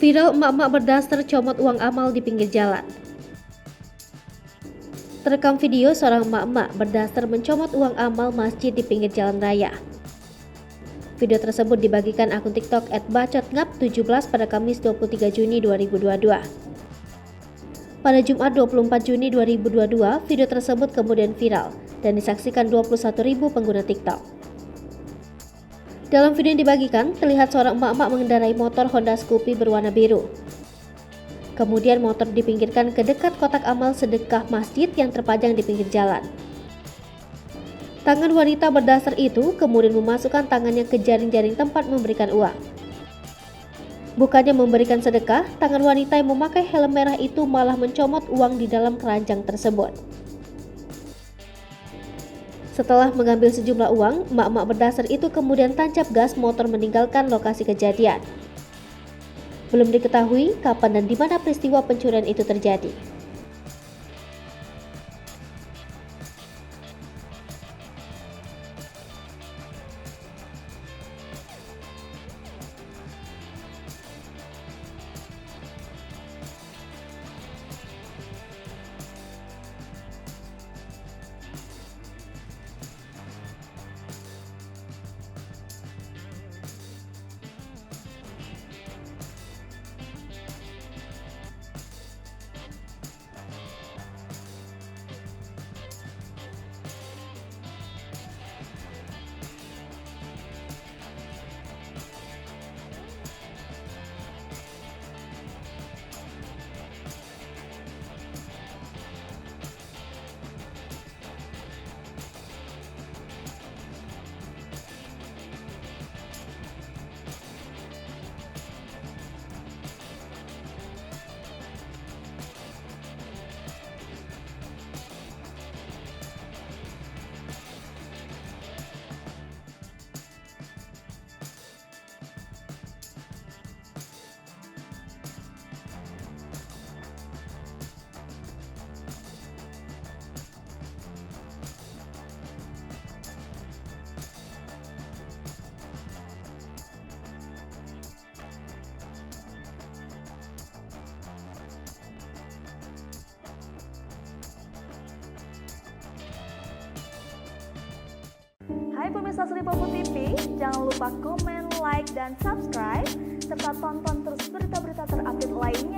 Viral emak-emak berdaster comot uang amal di pinggir jalan. Terekam video seorang emak-emak berdaster mencomot uang amal masjid di pinggir jalan raya. Video tersebut dibagikan akun TikTok @bacotngap17 pada Kamis 23 Juni 2022. Pada Jumat 24 Juni 2022, video tersebut kemudian viral dan disaksikan 21.000 pengguna TikTok. Dalam video yang dibagikan, terlihat seorang emak-emak mengendarai motor Honda Scoopy berwarna biru. Kemudian motor dipinggirkan ke dekat kotak amal sedekah masjid yang terpajang di pinggir jalan. Tangan wanita berdaster itu kemudian memasukkan tangannya ke jaring-jaring tempat memberikan uang. Bukannya memberikan sedekah, tangan wanita yang memakai helm merah itu malah mencomot uang di dalam keranjang tersebut. Setelah mengambil sejumlah uang, emak-emak berdaster itu kemudian tancap gas motor meninggalkan lokasi kejadian. Belum diketahui kapan dan di mana peristiwa pencurian itu terjadi. Hai pemirsa Sri Popo TV, jangan lupa komen, like, dan subscribe, serta tonton terus berita-berita terupdate lainnya